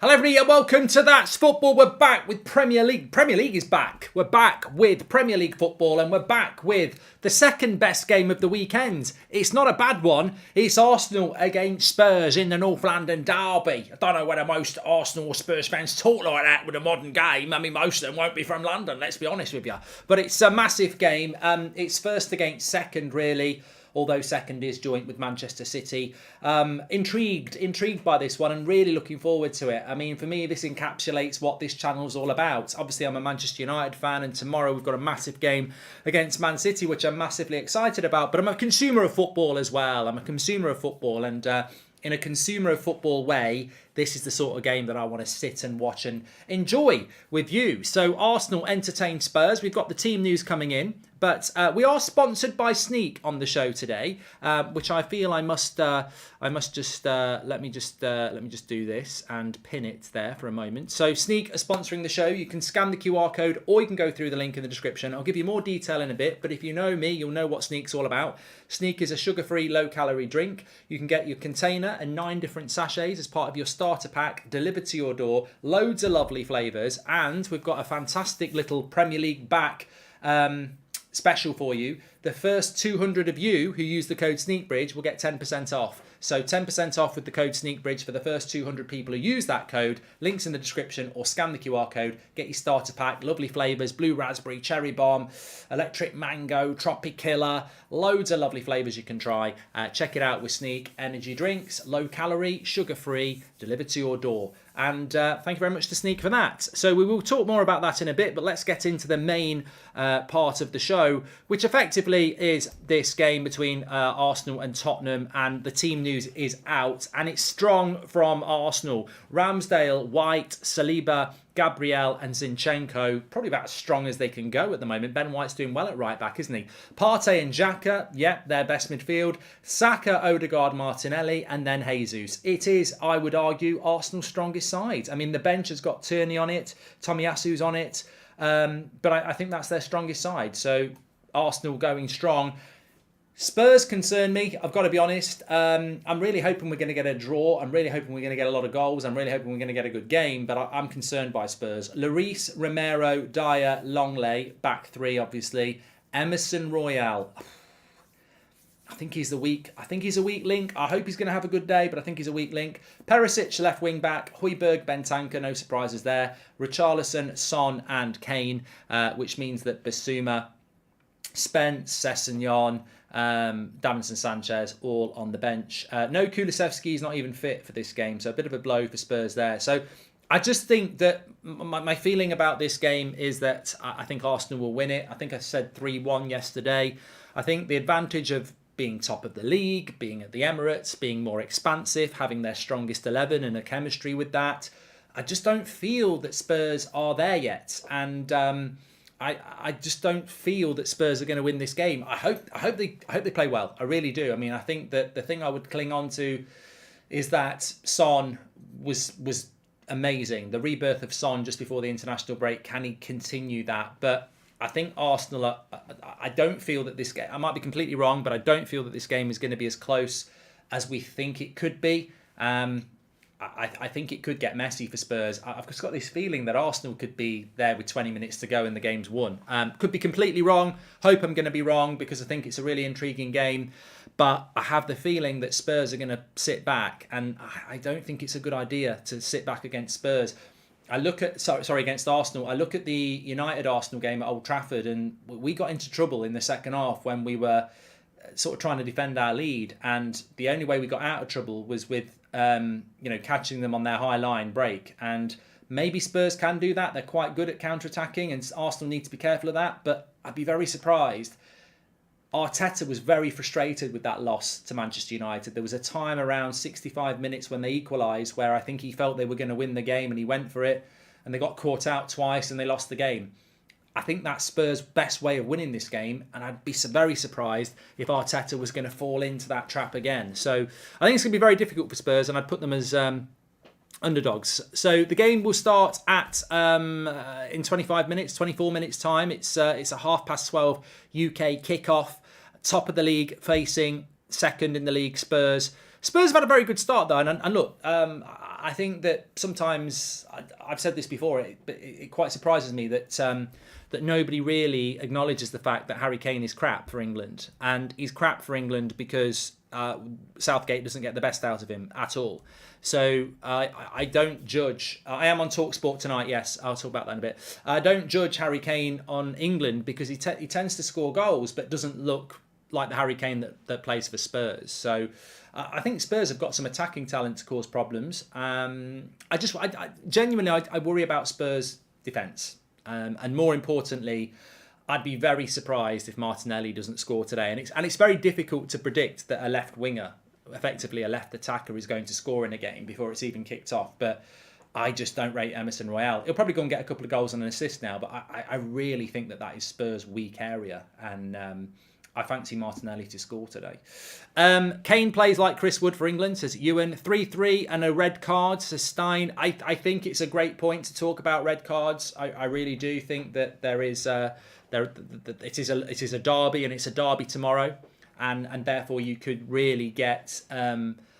Hello everybody and welcome to That's Football. We're back with Premier League. Premier League is back. We're back with Premier League football and we're back with the second best game of the weekend. It's not a bad one. It's Arsenal against Spurs in the North London derby. I don't know whether most Arsenal or Spurs fans talk like that with a modern game. I mean, most of them won't be from London, let's be honest with you. But it's a massive game. It's first against second, really. Although second is joint with Manchester City. Intrigued by this one and really looking forward to it. I mean, for me, this encapsulates what this channel's all about. Obviously, I'm a Manchester United fan and tomorrow we've got a massive game against Man City, which I'm massively excited about. But I'm a consumer of football as well. I'm a consumer of football and in a consumer of football way, this is the sort of game that I want to sit and watch and enjoy with you. So Arsenal entertain Spurs. We've got the team news coming in, but we are sponsored by Sneak on the show today, which I feel I must just let me just do this and pin it there for a moment. So Sneak are sponsoring the show. You can scan the QR code or you can go through the link in the description. I'll give you more detail in a bit, but if you know me, you'll know what Sneak's all about. Sneak is a sugar-free, low-calorie drink. You can get your container and 9 different sachets as part of your starter pack delivered to your door. Loads of lovely flavours, and we've got a fantastic little Premier League back special for you. The first 200 of you who use the code SNEAKBRIDGE will get 10% off. So 10% off with the code SNEAKBRIDGE for the first 200 people who use that code. Links in the description or scan the QR code. Get your starter pack. Lovely flavours. Blue raspberry, cherry bomb, electric mango, tropicilla. Loads of lovely flavours you can try. Check it out with Sneak. Energy drinks, low calorie, sugar free, delivered to your door. And thank you very much to Sneak for that. So we will talk more about that in a bit, but let's get into the main part of the show, which effectively is this game between Arsenal and Tottenham, and the team news is out, and it's strong from Arsenal. Ramsdale, White, Saliba, Gabriel and Zinchenko, probably about as strong as they can go at the moment. Ben White's doing well at right back, isn't he? Partey and Xhaka, yep, their best midfield. Saka, Odegaard, Martinelli, and then Jesus. It is, I would argue, Arsenal's strongest side. I mean, the bench has got Tierney on it, Tomiyasu's on it, but I think that's their strongest side. So Arsenal going strong. Spurs concern me, I've got to be honest. I'm really hoping we're going to get a draw. I'm really hoping we're going to get a lot of goals. I'm really hoping we're going to get a good game, but I'm concerned by Spurs. Lloris, Romero, Dyer, Longley, back three, obviously. Emerson Royale. I think he's a weak link. I hope he's going to have a good day, but I think he's a weak link. Perisic, left wing back. Højbjerg, Bentancur, no surprises there. Richarlison, Son, and Kane, which means that Bissouma, Spence, Sessegnon, Davinson Sanchez all on the bench. No Kulusevski, he's not even fit for this game, so a bit of a blow for Spurs there. So I just think that my feeling about this game is that I think Arsenal will win it. I think I said 3-1 yesterday. I think the advantage of being top of the league, being at the Emirates, being more expansive, having their strongest 11 and a chemistry with that, I just don't feel that Spurs are there yet. And I just don't feel that Spurs are going to win this game. I hope they play well. I really do. I mean, I think that the thing I would cling on to is that Son was amazing. The rebirth of Son just before the international break. Can he continue that? But I think Arsenal I don't feel that this game, I might be completely wrong, but I don't feel that this game is going to be as close as we think it could be. I think it could get messy for Spurs. I've just got this feeling that Arsenal could be there with 20 minutes to go and the game's won. Could be completely wrong. Hope I'm going to be wrong because I think it's a really intriguing game. But I have the feeling that Spurs are going to sit back, and I don't think it's a good idea to sit back against Spurs. I look at against Arsenal. I look at the United Arsenal game at Old Trafford, and we got into trouble in the second half when we were sort of trying to defend our lead, and the only way we got out of trouble was with catching them on their high line break. And maybe Spurs can do that. They're quite good at counter-attacking, and Arsenal need to be careful of that. But I'd be very surprised. Arteta was very frustrated with that loss to Manchester United. There was a time around 65 minutes when they equalised where I think he felt they were going to win the game and he went for it, and they got caught out twice and they lost the game. I think that's Spurs' best way of winning this game, and I'd be very surprised if Arteta was going to fall into that trap again. So I think it's going to be very difficult for Spurs, and I'd put them as underdogs. So the game will start at in 24 minutes time. It's a 12:30 UK kickoff. Top of the league facing second in the league, Spurs. Spurs have had a very good start though, and look, I think that sometimes, I've said this before, it quite surprises me that that nobody really acknowledges the fact that Harry Kane is crap for England. And he's crap for England because Southgate doesn't get the best out of him at all. So I don't judge. I am on TalkSport tonight, yes. I'll talk about that in a bit. I don't judge Harry Kane on England because he tends to score goals but doesn't look like the Harry Kane that plays for Spurs. So I think Spurs have got some attacking talent to cause problems. I genuinely worry about Spurs' defence. And more importantly, I'd be very surprised if Martinelli doesn't score today. And it's very difficult to predict that a left winger, effectively a left attacker, is going to score in a game before it's even kicked off. But I just don't rate Emerson Royale. He'll probably go and get a couple of goals and an assist now, but I really think that is Spurs' weak area. And I fancy Martinelli to score today. Kane plays like Chris Wood for England, says Ewan. 3-3 and a red card, says Stein. I think it's a great point to talk about red cards. I really do think that it is a derby, and it's a derby tomorrow, and therefore you could really get.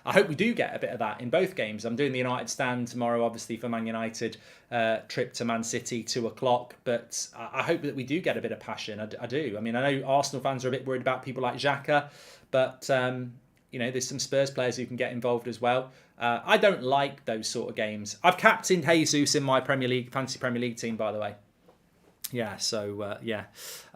I hope we do get a bit of that in both games. I'm doing the United stand tomorrow, obviously, for Man United, trip to Man City, 2:00. But I hope that we do get a bit of passion. I do. I mean, I know Arsenal fans are a bit worried about people like Xhaka, but there's some Spurs players who can get involved as well. I don't like those sort of games. I've captained Jesus in my fantasy Premier League team, by the way. Yeah, so,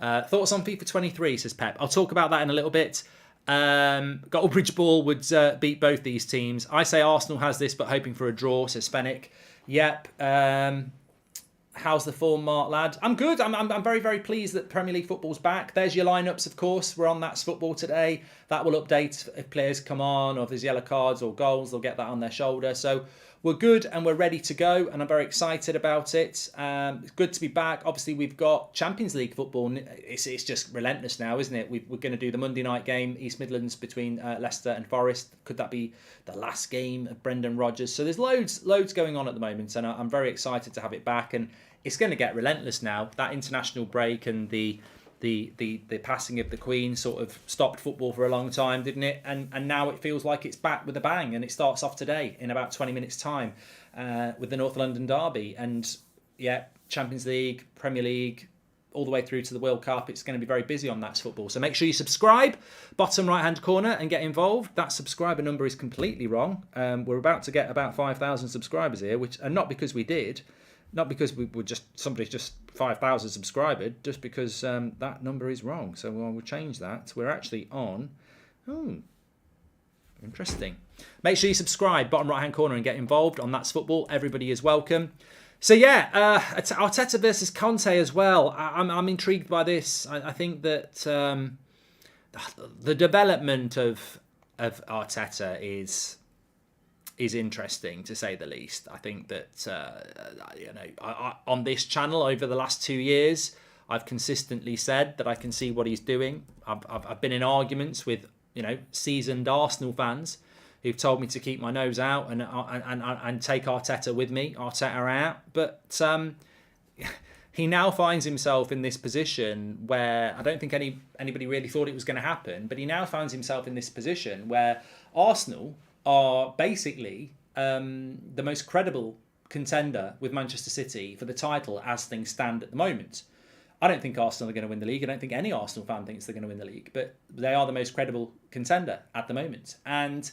thoughts on FIFA 23, says Pep. I'll talk about that in a little bit. Goldbridge Ball would beat both these teams. I say Arsenal has this, but hoping for a draw, says Fennick. Yep. How's the form, Mark, lad? I'm good. I'm very, very pleased that Premier League football's back. There's your lineups, of course. We're on That's Football today. That will update if players come on, or if there's yellow cards or goals, they'll get that on their shoulder. So we're good and we're ready to go, and I'm very excited about it. It's good to be back. Obviously, we've got Champions League football. It's just relentless now, isn't it? We're going to do the Monday night game, East Midlands, between Leicester and Forest. Could that be the last game of Brendan Rodgers? So there's loads going on at the moment, and I'm very excited to have it back. And it's going to get relentless now. That international break and the passing of the Queen sort of stopped football for a long time, didn't it? And now it feels like it's back with a bang, and it starts off today in about 20 minutes' time with the North London derby. And yeah, Champions League, Premier League, all the way through to the World Cup. It's going to be very busy on That's Football. So make sure you subscribe, bottom right-hand corner, and get involved. That subscriber number is completely wrong. We're about to get about 5,000 subscribers here, and not because we did. Not because we were somebody's just 5,000 subscribers, just because that number is wrong. So we'll change that. We're actually on. Interesting. Make sure you subscribe, bottom right hand corner, and get involved on That's Football. Everybody is welcome. So yeah, Arteta versus Conte as well. I'm intrigued by this. I think that the development of Arteta is interesting, to say the least. I think that on this channel over the last 2 years, I've consistently said that I can see what he's doing. I've been in arguments with seasoned Arsenal fans who've told me to keep my nose out and take Arteta with me, Arteta out. But he now finds himself in this position where I don't think anybody really thought it was going to happen. But he now finds himself in this position where Arsenal are basically the most credible contender with Manchester City for the title as things stand at the moment. I don't think Arsenal are going to win the league. I don't think any Arsenal fan thinks they're going to win the league, but they are the most credible contender at the moment. And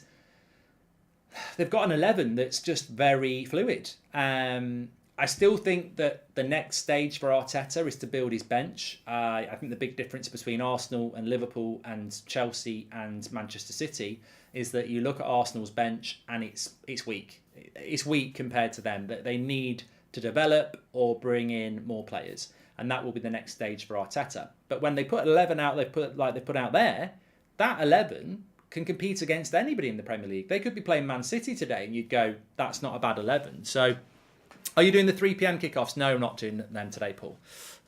they've got an 11 that's just very fluid. I still think that the next stage for Arteta is to build his bench. I think the big difference between Arsenal and Liverpool and Chelsea and Manchester City is that you look at Arsenal's bench and it's weak. It's weak compared to them. That they need to develop or bring in more players, and that will be the next stage for Arteta. But when they put 11 out, they put out there, that 11 can compete against anybody in the Premier League. They could be playing Man City today, and you'd go, that's not a bad 11. So, are you doing the 3 p.m. kickoffs? No, I'm not doing them today, Paul.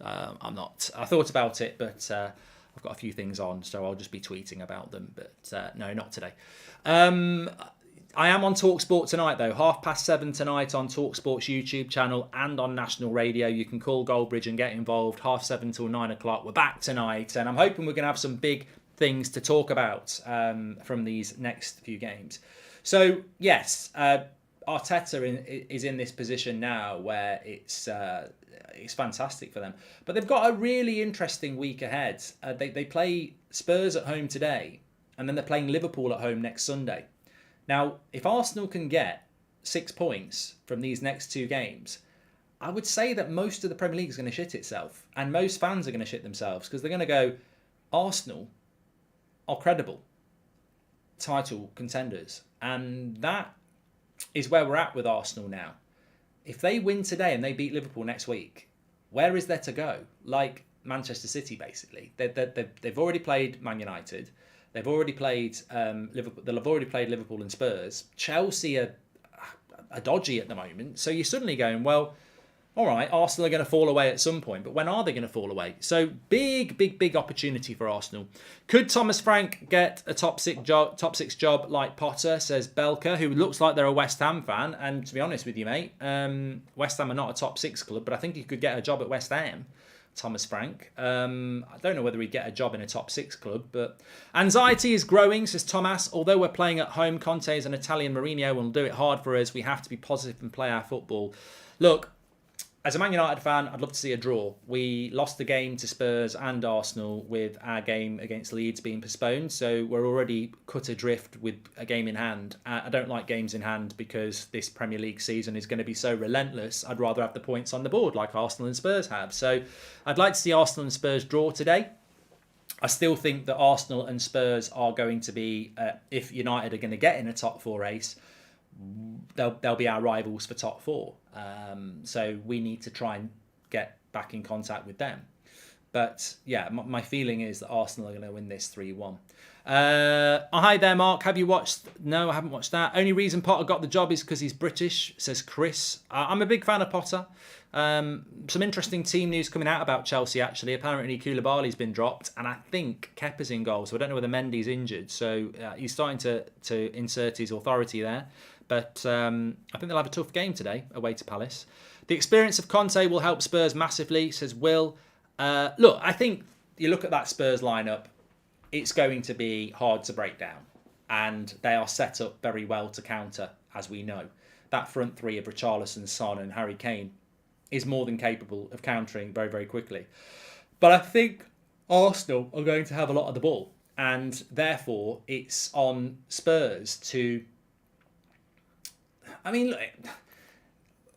I'm not. I thought about it, but I've got a few things on, so I'll just be tweeting about them. But no, not today. I am on TalkSport tonight, though. 7:30 tonight on TalkSport's YouTube channel and on national radio. You can call Goldbridge and get involved. 7:30 till 9:00. We're back tonight, and I'm hoping we're going to have some big things to talk about from these next few games. So, yes, Arteta is in this position now where it's fantastic for them. But they've got a really interesting week ahead. They play Spurs at home today, and then they're playing Liverpool at home next Sunday. Now, if Arsenal can get 6 points from these next 2 games, I would say that most of the Premier League is going to shit itself, and most fans are going to shit themselves, because they're going to go, Arsenal are credible title contenders, and that is where we're at with Arsenal now. If they win today and they beat Liverpool next week, where is there to go? Like Manchester City, basically. They've already played Man United. They've already played Liverpool. They'll have already played Liverpool and Spurs. Chelsea are dodgy at the moment. So you're suddenly going, well, all right, Arsenal are going to fall away at some point, but when are they going to fall away? So big opportunity for Arsenal. Could Thomas Frank get a top six job like Potter, says Belka, who looks like they're a West Ham fan? And to be honest with you, mate, West Ham are not a top 6 club, but I think he could get a job at West Ham, Thomas Frank. I don't know whether he'd get a job in a top 6 club, but anxiety is growing, says Thomas. Although we're playing at home, Conte is an Italian Mourinho and will do it hard for us. We have to be positive and play our football. Look, as a Man United fan, I'd love to see a draw. We lost the game to Spurs and Arsenal with our game against Leeds being postponed, so we're already cut adrift with a game in hand. I don't like games in hand because this Premier League season is going to be so relentless. I'd rather have the points on the board like Arsenal and Spurs have. So I'd like to see Arsenal and Spurs draw today. I still think that Arsenal and Spurs are going to be, if United are going to get in a top 4 race, they'll be our rivals for top 4. So we need to try and get back in contact with them. But yeah, my feeling is that Arsenal are going to win this 3-1. Hi there, Mark. Have you watched? No, I haven't watched that. Only reason Potter got the job is because he's British, says Chris. I'm a big fan of Potter. Some interesting team news coming out about Chelsea, actually. Apparently Koulibaly's been dropped, and I think Kepa's in goal, so I don't know whether Mendy's injured. So he's starting to insert his authority there. But I think they'll have a tough game today, away to Palace. The experience of Conte will help Spurs massively, says Will. Look, I think you look at that Spurs lineup, it's going to be hard to break down. And they are set up very well to counter, as we know. That front three of Richarlison, Son and Harry Kane is more than capable of countering very, very quickly. But I think Arsenal are going to have a lot of the ball. And therefore, it's on Spurs to... I mean, look,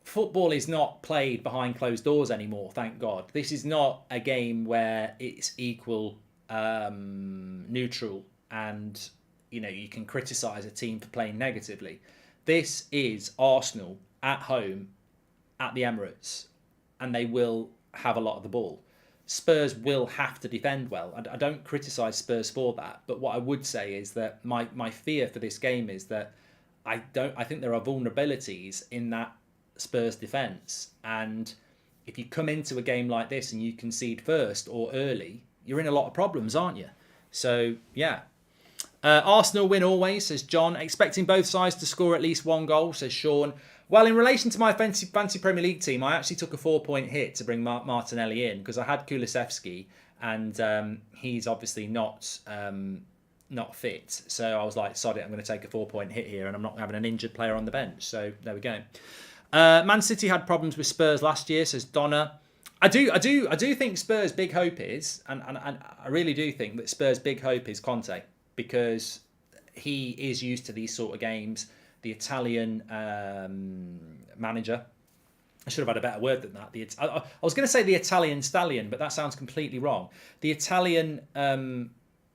football is not played behind closed doors anymore, thank God. This is not a game where it's equal, neutral, and you can criticise a team for playing negatively. This is Arsenal at home at the Emirates, and they will have a lot of the ball. Spurs will have to defend well. I don't criticise Spurs for that, but what I would say is that my fear for this game is that I think there are vulnerabilities in that Spurs defence, and if you come into a game like this and you concede first or early, you're in a lot of problems, aren't you? So yeah. Arsenal win always, says John. Expecting both sides to score at least 1 goal, says Sean. Well, in relation to my fancy Premier League team, I actually took a 4-point hit to bring Martinelli in because I had Kulusevski, and he's obviously not fit. So I was like, sod it, I'm going to take a 4-point hit here, and I'm not having an injured player on the bench. So there we go. Man City had problems with Spurs last year, says Donna. I do think Spurs' big hope is, and I really do think that Spurs' big hope is Conte, because he is used to these sort of games. The Italian manager. I should have had a better word than that. I was going to say the Italian stallion, but that sounds completely wrong. The Italian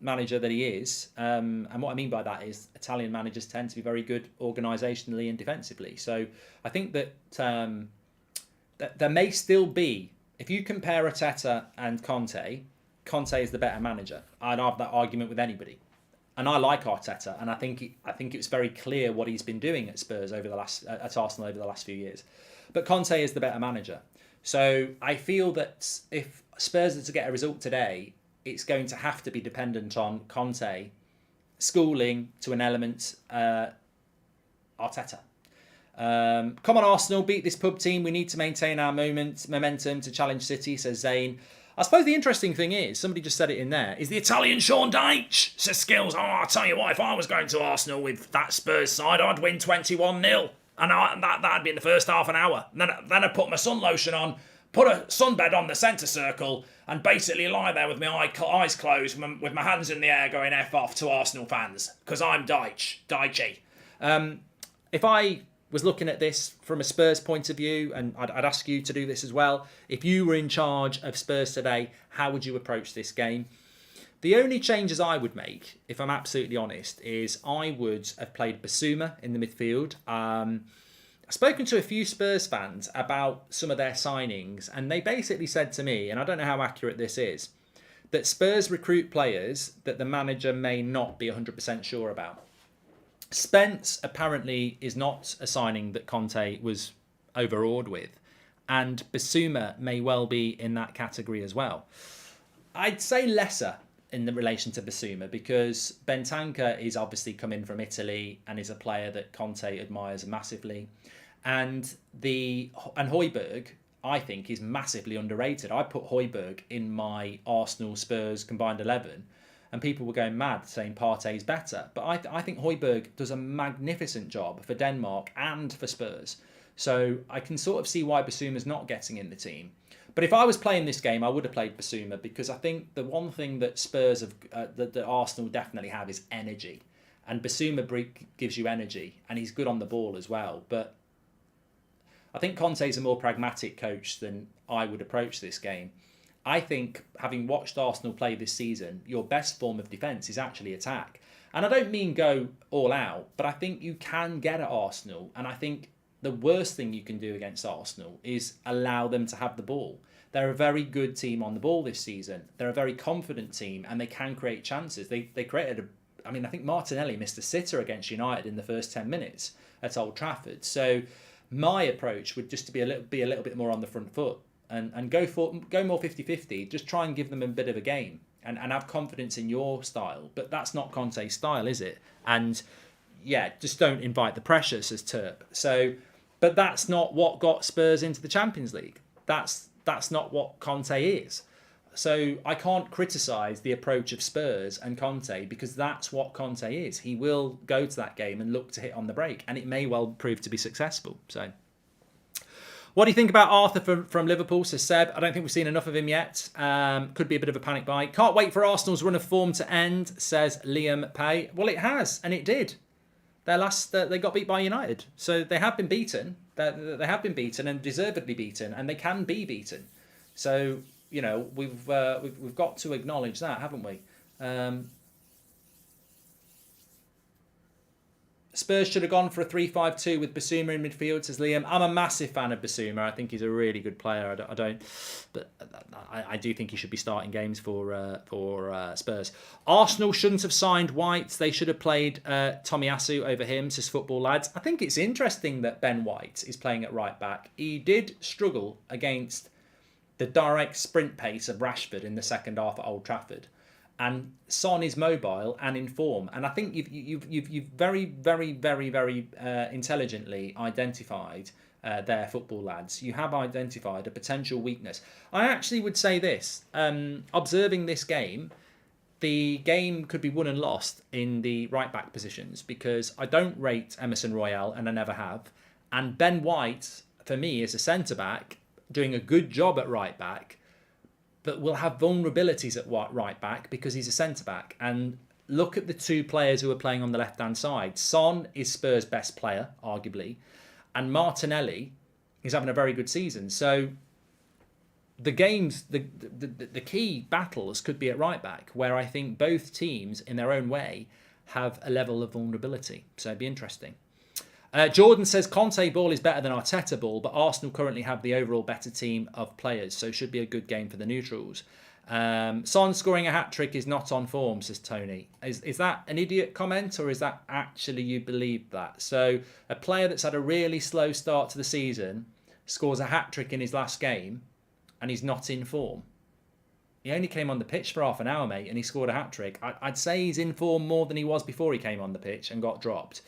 manager that he is, and what I mean by that is Italian managers tend to be very good organisationally and defensively. So I think that, that there may still be, if you compare Arteta and Conte is the better manager. I'd have that argument with anybody. And I like Arteta, and I think it was very clear what he's been doing at Spurs at Arsenal over the last few years. But Conte is the better manager. So I feel that if Spurs are to get a result today, it's going to have to be dependent on Conte schooling to an element Arteta. Come on, Arsenal, beat this pub team. We need to maintain our momentum to challenge City, says Zane. I suppose the interesting thing is, somebody just said it in there, is the Italian Sean Dyche, says Skills. Oh, I'll tell you what, if I was going to Arsenal with that Spurs side, I'd win 21-0. And that'd be in the first half an hour. And then I'd put my sun lotion on, put a sunbed on the centre circle, and basically lie there with my eyes closed, with my hands in the air going F off to Arsenal fans. Because I'm Dyche. If I was looking at this from a Spurs point of view, and I'd ask you to do this as well, if you were in charge of Spurs today, how would you approach this game? The only changes I would make, if I'm absolutely honest, is I would have played Basuma in the midfield. I've spoken to a few Spurs fans about some of their signings, and they basically said to me, and I don't know how accurate this is, that Spurs recruit players that the manager may not be 100% sure about. Spence apparently is not a signing that Conte was overawed with, and Basuma may well be in that category as well. I'd say lesser in the relation to Basuma, because Bentancur is obviously coming from Italy and is a player that Conte admires massively, and Højbjerg, I think, is massively underrated. I put Højbjerg in my Arsenal Spurs combined 11, and people were going mad saying Partey's better, but I think Højbjerg does a magnificent job for Denmark and for Spurs, so I can sort of see why Basuma's not getting in the team. But if I was playing this game, I would have played Basuma, because I think the one thing that Spurs have, that Arsenal definitely have, is energy. And Basuma gives you energy, and he's good on the ball as well. But I think Conte's a more pragmatic coach than I would approach this game. I think, having watched Arsenal play this season, your best form of defence is actually attack. And I don't mean go all out, but I think you can get at Arsenal, and I think the worst thing you can do against Arsenal is allow them to have the ball. They're a very good team on the ball this season. They're a very confident team, and they can create chances. They created I think Martinelli missed a sitter against United in the first 10 minutes at Old Trafford. So my approach would just be a little bit more on the front foot and go more 50-50. Just try and give them a bit of a game and have confidence in your style. But that's not Conte's style, is it? And yeah, just don't invite the pressure, says Turp. So, but that's not what got Spurs into the Champions League. That's not what Conte is. So I can't criticise the approach of Spurs and Conte, because that's what Conte is. He will go to that game and look to hit on the break, and it may well prove to be successful. So, what do you think about Arthur from Liverpool, says Seb? I don't think we've seen enough of him yet. Could be a bit of a panic buy. Can't wait for Arsenal's run of form to end, says Liam Pay. Well, it has, and it did. They got beat by United, so they have been beaten. They have been beaten, and deservedly beaten, and they can be beaten. So we've got to acknowledge that, haven't we? Spurs should have gone for a 3-5-2 with Basuma in midfield, says Liam. I'm a massive fan of Basuma. I think he's a really good player. I do think he should be starting games for Spurs. Arsenal shouldn't have signed White. They should have played Tomiyasu over him, says Football Lads. I think it's interesting that Ben White is playing at right back. He did struggle against the direct sprint pace of Rashford in the second half at Old Trafford. And Son is mobile and in form, and I think you've very, very, very, very intelligently identified their Football Lads. You have identified a potential weakness. I actually would say this: observing this game, the game could be won and lost in the right back positions, because I don't rate Emerson Royale, and I never have. And Ben White, for me, is a centre back doing a good job at right back, but will have vulnerabilities at right back because he's a centre-back. And look at the two players who are playing on the left-hand side. Son is Spurs' best player, arguably, and Martinelli is having a very good season. So the games, the key battles could be at right back, where I think both teams, in their own way, have a level of vulnerability. So it'd be interesting. Jordan says Conte ball is better than Arteta ball, but Arsenal currently have the overall better team of players, so should be a good game for the neutrals. Son scoring a hat-trick is not on form, says Tony. Is that an idiot comment, or is that actually you believe that? So a player that's had a really slow start to the season scores a hat-trick in his last game and he's not in form. He only came on the pitch for half an hour, mate, and he scored a hat-trick. I'd say he's in form more than he was before he came on the pitch and got dropped.